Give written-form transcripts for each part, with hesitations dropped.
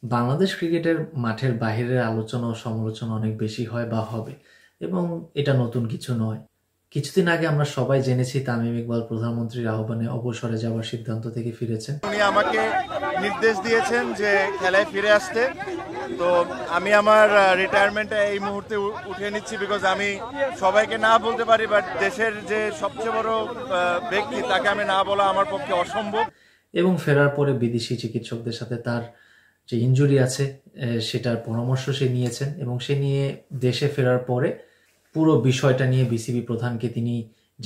বাংলাদেশ ক্রিকেটের মাঠের বাহিরের আলোচনা ও সমালোচনা অনেক বেশি হয় বা হবে, এবং এটা নতুন কিছু নয়। কিছুদিন আগে আমরা সবাই জেনেছি তামিম ইকবাল প্রধানমন্ত্রীর আহ্বানে অবসরে যাওয়ার সিদ্ধান্ত থেকে ফিরেছেন। উনি আমাকে নির্দেশ দিয়েছেন যে খেলায় ফিরে আসতে। তো আমি আমার রিটায়ারমেন্টে এই মুহূর্তে উঠিয়ে নিচ্ছি, বিকজ আমি সবাইকে না বলতে পারি, বাট দেশের যে সবচেয়ে বড় ব্যক্তি তাকে আমি না বলা আমার পক্ষে অসম্ভব। এবং ফেরার পরে বিদেশি চিকিৎসকদের সাথে তার যে ইনজুরি আছে সেটার পরামর্শ সে নিয়েছেন, এবং সে নিয়ে দেশে ফেরার পরে পুরো বিষয়টা নিয়ে বিসিবি প্রধানকে তিনি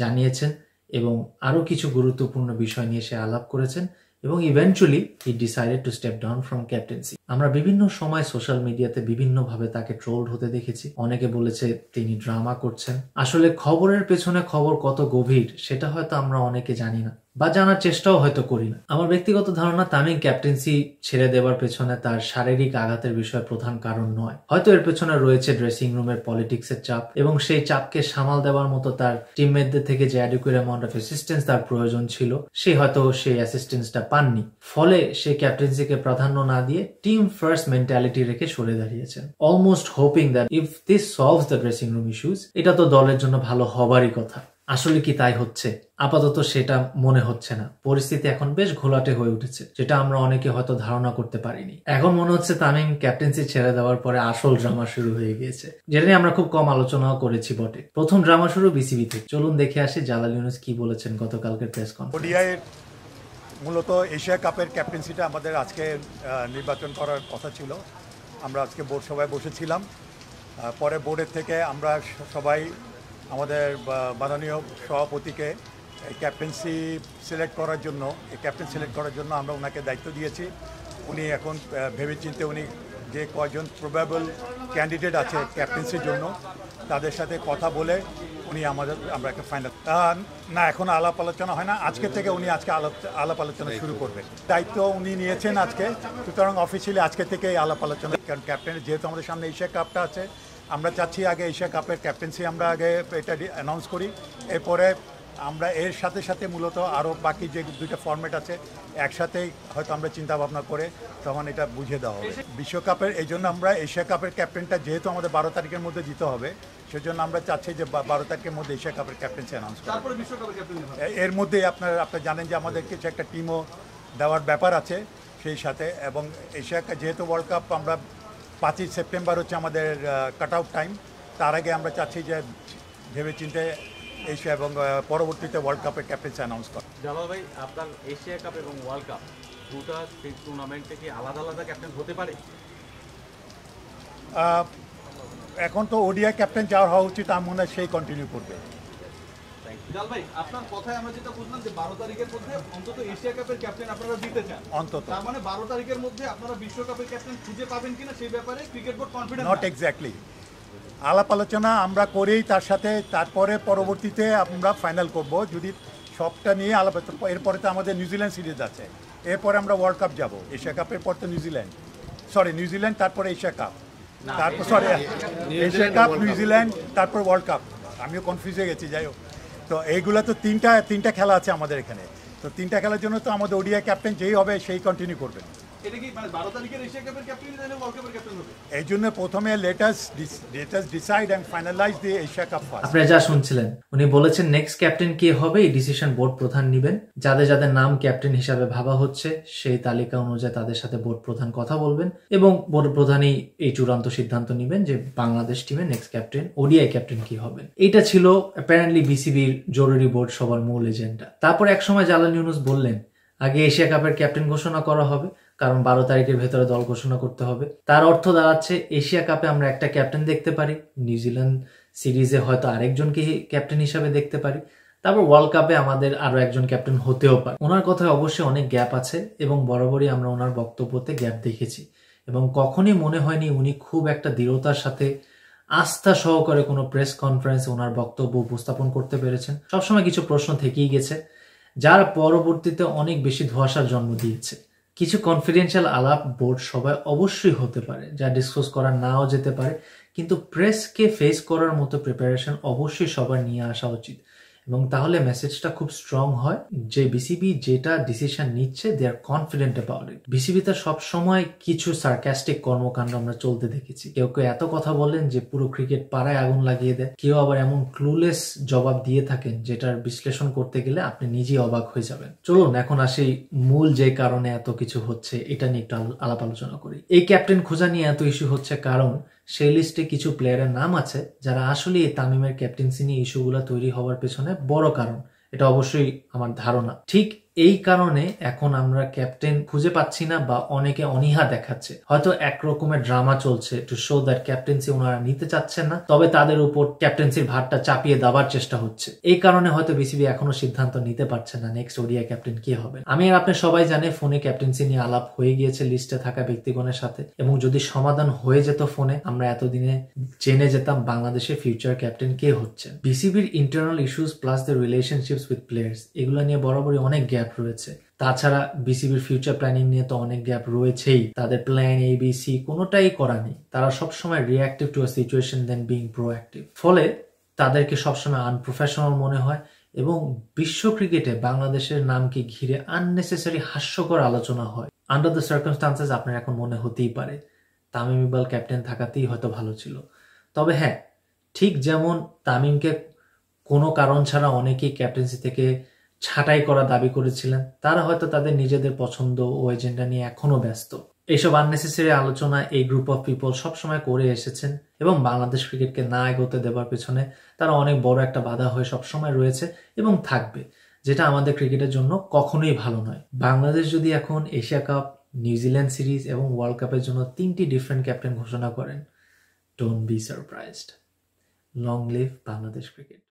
জানিয়েছেন, এবং আরও কিছু গুরুত্বপূর্ণ বিষয় নিয়ে সে আলাপ করেছেন, এবং eventually he decided to step down from captaincy. আমরা বিভিন্ন সময় সোশ্যাল মিডিয়াতে বিভিন্নভাবে তাকে ট্রোলড হতে দেখেছি। অনেকে বলেছে তিনি ড্রামা করছেন। আসলে খবরের পেছনে খবর কত গভীর সেটা হয়তো আমরা অনেকে জানি না, বা জানার চেষ্টাও হয়তো করি না। আমার ব্যক্তিগত ধারণা, তামিম ক্যাপ্টেন্সি ছেড়ে দেওয়ার পেছনে তার শারীরিক আঘাতের বিষয় প্রধান কারণ নয়। হয়তো এর পেছনে রয়েছে ড্রেসিং রুমের পলিটিক্সের চাপ, এবং সেই চাপকে সামাল দেওয়ার মতো তার টিমমেটদের থেকে যে অ্যাডিকুয়েট অ্যামাউন্ট অফ অ্যাসিস্ট্যান্স তার প্রয়োজন ছিল, সে হয়তো সেই অ্যাসিস্ট্যান্সটা পাননি। ফলে সে ক্যাপ্টেন্সিকে প্রাধান্য না দিয়ে টিম ফার্স্ট মেন্টালিটি রেখে সরে দাঁড়িয়েছেন, almost hoping that if this solves the dressing room issues, এটা তো দলের জন্য ভালো হবারই কথা। আসলে কি তাই হচ্ছে? আপাতত সেটা মনে হচ্ছে না। পরিস্থিতি এখন বেশ ঘোলাটে হয়ে উঠেছে, যেটা আমরা অনেকে হয়তো ধারণা করতে পারিনি। এখন মনে হচ্ছে তামিম ক্যাপ্টেন্সি ছেড়ে দেওয়ার পরে আসল ড্রামা শুরু হয়ে গিয়েছে, যেটা নিয়ে আমরা খুব কম আলোচনাও করেছি বটে। প্রথম ড্রামা শুরু বিসিবি থেকে। চলুন দেখে আসি জালাল ইউনুস কি বলেছেন গতকালকের প্রেস কনফারেন্সে। মূলত এশিয়া কাপের ক্যাপ্টেন্সিটা আমাদের আজকে নির্বাচন করার কথা ছিল। আমরা আজকে বোর্ড সভায় বসেছিলাম। পরে বোর্ডের থেকে আমরা সবাই আমাদের মাননীয় সভাপতিকে ক্যাপ্টেন্সি সিলেক্ট করার জন্য আমরা ওনাকে দায়িত্ব দিয়েছি। উনি এখন ভেবেচিন্তে উনি যে কয়জন প্রবাবল ক্যান্ডিডেট আছে ক্যাপ্টেন্সির জন্য তাদের সাথে কথা বলে উনি আমরা একটা ফাইনাল না, এখন আলাপ আলোচনা হয় না। আজকে থেকে উনি আলাপ আলোচনা শুরু করবেন। দায়িত্ব উনি নিয়েছেন আজকে, সুতরাং অফিসিয়ালি আজকে থেকে আলাপ আলোচনা। কারণ ক্যাপ্টেন যেহেতু আমাদের সামনে এশিয়া কাপটা আছে, আমরা চাচ্ছি আগে এশিয়া কাপের ক্যাপ্টেন্সি আমরা আগে এটা অ্যানাউন্স করি। এরপরে আমরা এর সাথে সাথে মূলত আরও বাকি যে দুইটা ফরম্যাট আছে একসাথেই হয়তো আমরা চিন্তা ভাবনা করে তখন এটা বুঝিয়ে দেওয়া হবে। বিশ্বকাপের এই জন্য আমরা এশিয়া কাপের ক্যাপ্টেনটা যেহেতু আমাদের 12 তারিখের মধ্যে দিতে হবে, সেজন্য আমরা চাচ্ছি যে 12 তারিখের মধ্যে এশিয়া কাপের ক্যাপ্টেন্সি অ্যানাউন্স করা। এর মধ্যে আপনারা জানেন যে আমাদের কিছু একটা টিমও দেওয়ার ব্যাপার আছে সেই সাথে। এবং এশিয়া যেহেতু ওয়ার্ল্ড কাপ আমরা 5ই সেপ্টেম্বর হচ্ছে আমাদের কাট আউট টাইম, তার আগে আমরা চাচ্ছি যে ভেবেচিন্তে এশিয়া এবং পরবর্তীতে ওয়ার্ল্ড কাপের ক্যাপ্টেন্সি অ্যানাউন্স করা। জালাল ভাই, আপনার এশিয়া কাপ এবং ওয়ার্ল্ড কাপ দুটো টুর্নামেন্টে কি আলাদা আলাদা ক্যাপ্টেন হতে পারে? এখন তো ওডিআই ক্যাপ্টেন যাওয়ার হওয়া উচিত, আমার মনে হয় সেই কন্টিনিউ করবে। জালাল ভাই, আপনার কথায় আমরা যেটা বুঝলাম যে 12 তারিখের মধ্যে অন্তত এশিয়া কাপের ক্যাপ্টেন আপনারা দিতে চান। অন্তত তার মানে 12 তারিখের মধ্যে আপনারা বিশ্বকাপের ক্যাপ্টেন খুঁজে পাবেন কিনা সেই ব্যাপারে cricket board confident not exactly. আলাপ আলোচনা আমরা করেই তার সাথে তারপরে পরবর্তীতে আমরা ফাইনাল করব। যদি সবটা নিয়ে আলাপ, এরপরে তো আমাদের নিউজিল্যান্ড সিরিজ আছে, এরপরে আমরা ওয়ার্ল্ড কাপ যাব। এশিয়া কাপের পর তো নিউজিল্যান্ড তারপরে এশিয়া কাপ, তারপর এশিয়া কাপ, নিউজিল্যান্ড, তারপর ওয়ার্ল্ড কাপ। আমিও কনফিউজ হয়ে গেছি, যাই হোক। তো এইগুলো তো তিনটা খেলা আছে আমাদের এখানে। তো তিনটা খেলার জন্য তো আমাদের ওডিআই ক্যাপ্টেন যেই হবে সেই কন্টিনিউ করবেন। এটা কি মানে 12 তারিখের এশিয়া কাপের ক্যাপ্টেন না ওয়ার্ল্ড কাপের ক্যাপ্টেন হবে? এই জন্য প্রথমে let's decide and finalise the Asia cup first. আপনারা যা শুনছিলেন, উনি বলেছেন নেক্সট ক্যাপ্টেন কে হবে এই ডিসিশন বোর্ড প্রধান নেবেন। যাদের যাদের নাম ক্যাপ্টেন হিসাবে ভাবা হচ্ছে সেই তালিকা অনুযায়ী তাদের সাথে বোর্ড প্রধান কথা বলবেন, এবং বোর্ড প্রধানই এই চূড়ান্ত সিদ্ধান্ত নেবেন যে বাংলাদেশ টিমের নেক্সট ক্যাপ্টেন, ওডিআই ক্যাপ্টেন কি হবেন। এটা ছিল অ্যাপারেন্টলি বিসিবির জরুরি বোর্ড সবার মূল এজেন্ডা। তারপর একসময় জালাল ইউনুস বললেন আগে এশিয়া কাপের ক্যাপ্টেন ঘোষণা করা হবে, কারণ 12 তারিখের ভেতরে দল ঘোষণা করতে হবে। তার অর্থ দাঁড়াচ্ছে এশিয়া কাপে আমরা একটা ক্যাপ্টেন দেখতে পারি, নিউজিল্যান্ড সিরিজে হয়তো আরেকজনকে ক্যাপ্টেন হিসাবে দেখতে পারি, তারপর ওয়ার্ল্ড কাপে আমাদের আরো একজন ক্যাপ্টেন হতেও পারে। ওনার কথায় অবশ্যই অনেক গ্যাপ আছে, এবং বরাবরই আমরা ওনার বক্তব্যতে গ্যাপ দেখেছি, এবং কখনই মনে হয়নি উনি খুব একটা দৃঢ়তার সাথে আস্থা সহকারে কোনো প্রেস কনফারেন্সে ওনার বক্তব্য উপস্থাপন করতে পেরেছেন। সবসময় কিছু প্রশ্ন থেকেই গেছে, যার পরবর্তীতে অনেক বেশি ধোঁয়াশার জন্ম দিয়েছে। কিছু কনফিডেন্সিয়াল আলাপ বোর্ড সবাই অবশ্যই হতে পারে, যা ডিসকাস করা নাও যেতে পারে, কিন্তু প্রেসকে ফেস করার মতো প্রিপারেশন অবশ্যই সবার নিয়ে আসা উচিত। এবং তাহলে মেসেজটা খুব স্ট্রং হয় যে বিসিবি যেটা ডিসিশন নিচ্ছে দে আর কনফিডেন্ট অ্যাবাউট ইট। বিসিবিতে সবসময় কিছু সার্কাস্টিক কর্মকাণ্ড আমরা চলতে দেখেছি। কেউ কেউ এত কথা বলেন যে পুরো ক্রিকেট পাড়ায় আগুন লাগিয়ে দেয়, কেউ আবার এমন ক্লুলেস জবাব দিয়ে থাকেন যেটার বিশ্লেষণ করতে গেলে আপনি নিজেই অবাক হয়ে যাবেন। চলুন এখন আসি মূল যে কারণে এত কিছু হচ্ছে এটা নিয়ে একটু আলাপ আলোচনা করি। এই ক্যাপ্টেন খোঁজা নিয়ে এত ইস্যু হচ্ছে কারণ সেই লিস্টে কিছু প্লেয়ারের নাম আছে যারা আসলে এই তামিমের ক্যাপ্টেন্সি নিয়ে ইস্যুগুলো তৈরি হওয়ার পেছনে বড় কারণ। এটা অবশ্যই আমার ধারণা। ঠিক এই কারণে এখন আমরা ক্যাপ্টেন খুঁজে পাচ্ছি না বা অনেকে অনীহা দেখাচ্ছে। হয়তো একরকমের ড্রামা চলছে টু শো দ্যাট ক্যাপ্টেন্সি ওনারা নিতে চাচ্ছেন না, তবে তাদের উপর ক্যাপ্টেন্সির ভারটা চাপিয়ে দেওয়ার চেষ্টা হচ্ছে। এই কারণে হয়তো বিসিবি এখনো সিদ্ধান্ত নিতে পারছে না নেক্সট ওডিআই ক্যাপ্টেন কে হবে। আমি আর আপনি সবাই জানে ফোনে ক্যাপ্টেন্সি নিয়ে আলাপ হয়ে গিয়েছে লিস্টে থাকা ব্যক্তিগণের সাথে, এবং যদি সমাধান হয়ে যেত ফোনে আমরা এতদিনে জেনে যেতাম বাংলাদেশের ফিউচার ক্যাপ্টেন কে হচ্ছেন। বিসিবির internal issues plus the relationships with players এগুলো নিয়ে বরাবরই অনেক গ্যাপ রয়েছে। তাছাড়া বিসিবির ফিউচার প্ল্যানিং নিয়ে তো অনেক গ্যাপ রয়েছেই। তাদের প্ল্যান ABC কোনোটাই করা নেই। তারা সবসময় reactive to a situation then being proactive. ফলে তাদেরকে সবসময় আনপ্রফেশনাল মনে হয় এবং বিশ্ব ক্রিকেটে বাংলাদেশের নামকে ঘিরে আননেসেসারি হাস্যকর আলোচনা হয়। আন্ডার দ্য সার্কামস্টান্সেস আপনার এখন মনে হতেই পারে তামিম ইকবাল ক্যাপ্টেন থাকাতেই হয়তো ভালো ছিল। তবে হ্যাঁ, ঠিক যেমন তামিমকে কোনো কারণ ছাড়া অনেকেই ক্যাপ্টেন্সি থেকে ছাঁটাই করা দাবি করেছিলেন, তারা হয়তো তাদের নিজেদের পছন্দ ও এজেন্ডা নিয়ে এখনো ব্যস্ত। এইসব আননেসেসারি আলোচনা এই গ্রুপ অফ পিপল সবসময় করে এসেছেন এবং বাংলাদেশ ক্রিকেটকে না এগোতে দেবার পেছনে তারা অনেক বড় একটা বাধা হয়ে সবসময় রয়েছে এবং থাকবে, যেটা আমাদের ক্রিকেটের জন্য কখনোই ভালো নয়। বাংলাদেশ যদি এখন এশিয়া কাপ, নিউজিল্যান্ড সিরিজ এবং ওয়ার্ল্ড কাপের জন্য 3টি ডিফারেন্ট ক্যাপ্টেন ঘোষণা করেন, don't be surprised. Long live Bangladesh cricket.